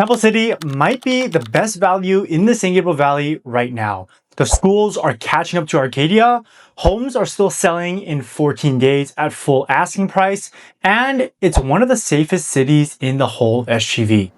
Temple City might be the best value in the San Gabriel Valley right now. The schools are catching up to Arcadia, homes are still selling in 14 days at full asking price, and it's one of the safest cities in the whole SGV.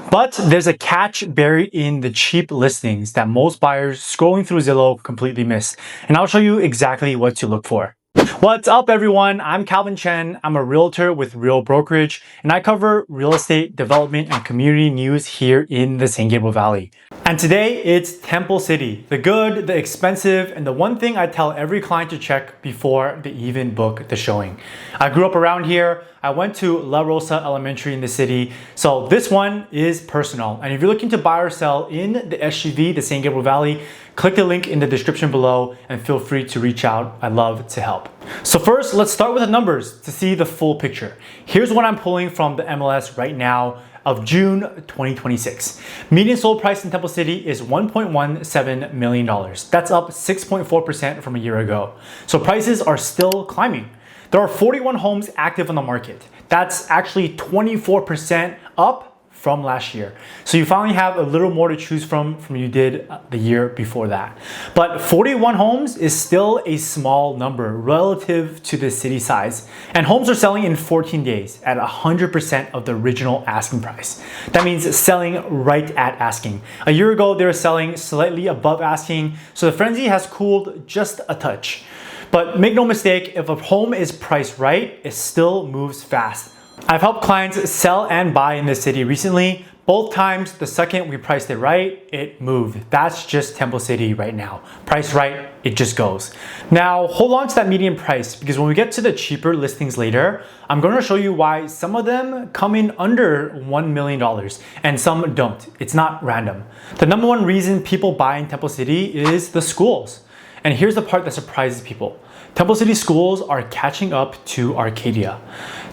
But there's a catch buried in the cheap listings that most buyers scrolling through Zillow completely miss, and I'll show you exactly what to look for. What's up, everyone? I'm Chen. I'm a realtor with Real Brokerage, and I cover real estate development and community news here in the San Gabriel Valley. And today it's Temple City, the good, the expensive, and the one thing I tell every client to check before they even book the showing. I grew up around here. I went to La Rosa Elementary in the city, so this one is personal. And if you're looking to buy or sell in the SGV, the San Gabriel Valley, click the link in the description below and feel free to reach out. I'd love to help. So first, let's start with the numbers to see the full picture. Here's what I'm pulling from the MLS right now of June 2026. Median sold price in Temple City is $1.17 million. That's up 6.4% from a year ago. So prices are still climbing. There are 41 homes active on the market. That's actually 24% up from last year. So you finally have a little more to choose from you did the year before that. But 41 homes is still a small number relative to the city size. And homes are selling in 14 days at 100% of the original asking price. That means selling right at asking. A year ago, they were selling slightly above asking, so the frenzy has cooled just a touch. But make no mistake, if a home is priced right, it still moves fast. I've helped clients sell and buy in this city recently. Both times, the second we priced it right, it moved. That's just Temple City right now. Priced right, it just goes. Now, hold on to that median price because when we get to the cheaper listings later, I'm going to show you why some of them come in under $1 million and some don't. It's not random. The number one reason people buy in Temple City is the schools. And here's the part that surprises people. Temple City schools are catching up to Arcadia.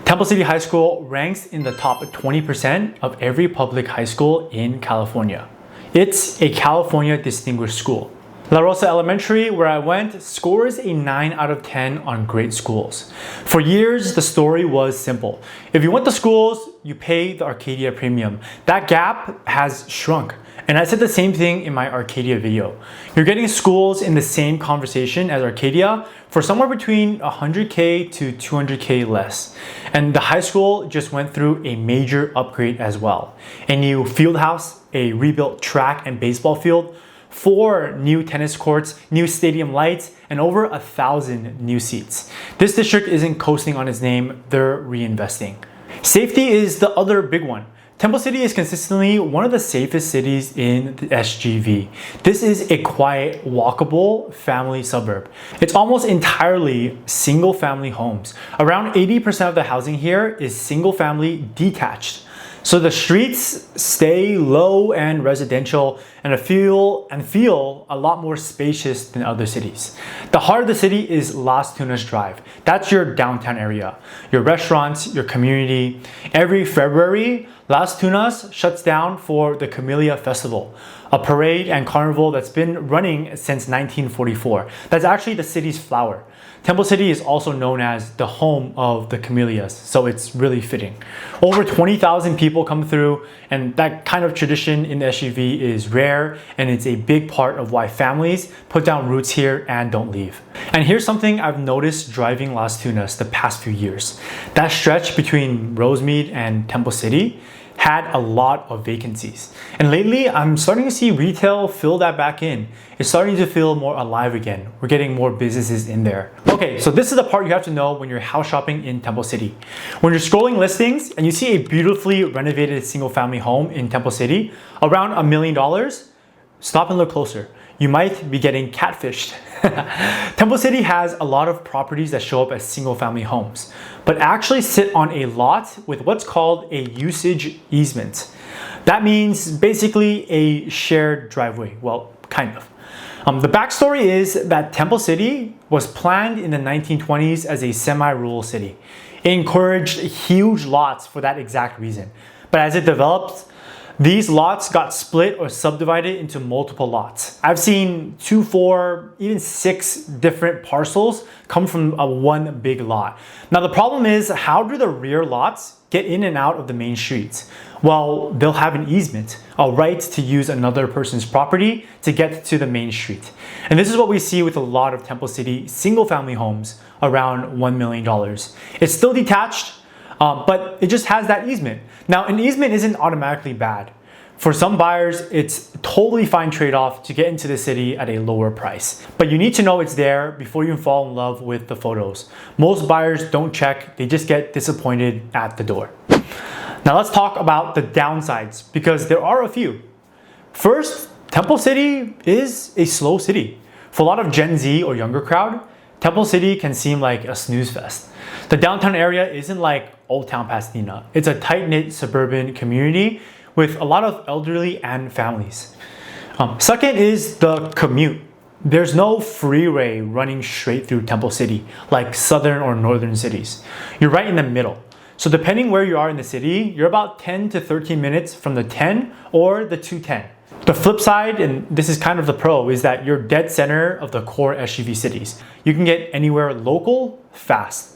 Temple City High School ranks in the top 20% of every public high school in California. It's a California distinguished school. La Rosa Elementary, where I went, scores a 9 out of 10 on great schools. For years, the story was simple. If you went to schools, you pay the Arcadia premium. That gap has shrunk. And I said the same thing in my Arcadia video. You're getting schools in the same conversation as Arcadia for somewhere between $100K to $200K less. And the high school just went through a major upgrade as well. A new field house, a rebuilt track and baseball field, 4 new tennis courts, new stadium lights, and over 1,000 new seats. This district isn't coasting on its name, they're reinvesting. Safety is the other big one. Temple City is consistently one of the safest cities in the SGV. This is a quiet, walkable family suburb. It's almost entirely single-family homes. Around 80% of the housing here is single-family detached. So the streets stay low and residential and feel a lot more spacious than other cities. The heart of the city is Las Tunas Drive. That's your downtown area, your restaurants, your community. Every February, Las Tunas shuts down for the Camellia Festival, a parade and carnival that's been running since 1944. That's actually the city's flower. Temple City is also known as the home of the camellias, so it's really fitting. Over 20,000 people come through, and that kind of tradition in the SGV is rare, and it's a big part of why families put down roots here and don't leave. And here's something I've noticed driving Las Tunas the past few years. That stretch between Rosemead and Temple City had a lot of vacancies. And lately, I'm starting to see retail fill that back in. It's starting to feel more alive again. We're getting more businesses in there. Okay, so this is the part you have to know when you're house shopping in Temple City. When you're scrolling listings and you see a beautifully renovated single-family home in Temple City, around $1 million, stop and look closer. You might be getting catfished. Temple City has a lot of properties that show up as single-family homes, but actually sit on a lot with what's called a usage easement. That means basically a shared driveway. Well, kind of. The backstory is that Temple City was planned in the 1920s as a semi-rural city. It encouraged huge lots for that exact reason. But as it developed, These lots got split or subdivided into multiple lots. I've seen 2, 4, even 6 different parcels come from one big lot. Now the problem is, how do the rear lots get in and out of the main streets? Well, they'll have an easement, a right to use another person's property to get to the main street. And this is what we see with a lot of Temple City single-family homes around $1 million. It's still detached, but it just has that easement. Now, an easement isn't automatically bad. For some buyers, it's a totally fine trade-off to get into the city at a lower price. But you need to know it's there before you fall in love with the photos. Most buyers don't check, they just get disappointed at the door. Now let's talk about the downsides, because there are a few. First, Temple City is a slow city. For a lot of Gen Z or younger crowd, Temple City can seem like a snooze fest. The downtown area isn't like Old Town Pasadena. It's a tight-knit suburban community with a lot of elderly and families. Second is the commute. There's no freeway running straight through Temple City like southern or northern cities. You're right in the middle. So depending where you are in the city, you're about 10 to 13 minutes from the 10 or the 210. The flip side, and this is kind of the pro, is that you're dead center of the core SGV cities. You can get anywhere local fast.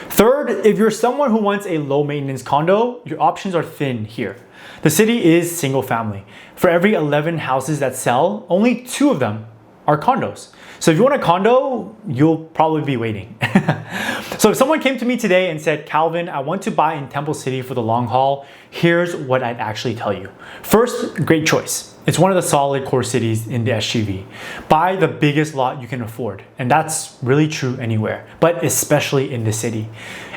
Third, if you're someone who wants a low maintenance condo, your options are thin here. The city is single family. For every 11 houses that sell, only 2 of them are condos. So if you want a condo, you'll probably be waiting. So if someone came to me today and said, Calvin, I want to buy in Temple City for the long haul, here's what I'd actually tell you. First, great choice. It's one of the solid core cities in the SGV. Buy the biggest lot you can afford. And that's really true anywhere, but especially in the city.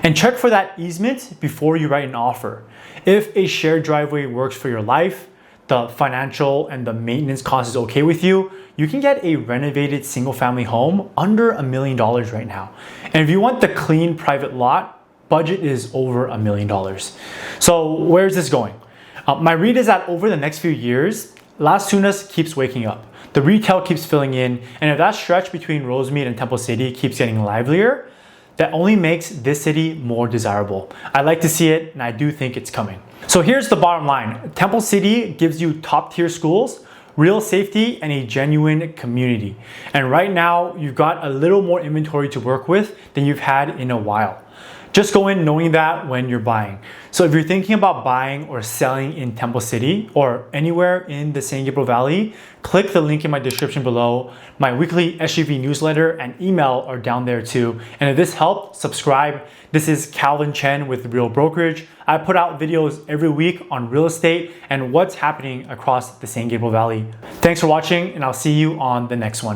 And check for that easement before you write an offer. If a shared driveway works for your life, the financial and the maintenance cost is okay with you, you can get a renovated single family home under $1 million right now. And if you want the clean private lot, budget is over $1 million. So where's this going? My read is that over the next few years, Las Tunas keeps waking up. The retail keeps filling in, and if that stretch between Rosemead and Temple City keeps getting livelier, that only makes this city more desirable. I like to see it, and I do think it's coming. So here's the bottom line. Temple City gives you top tier schools, real safety, and a genuine community. And right now, you've got a little more inventory to work with than you've had in a while. Just go in knowing that when you're buying. So if you're thinking about buying or selling in Temple City or anywhere in the San Gabriel Valley, click the link in my description below. My weekly SGV newsletter and email are down there too. And if this helped, subscribe. This is Calvin Chen with Real Brokerage. I put out videos every week on real estate and what's happening across the San Gabriel Valley. Thanks for watching, and I'll see you on the next one.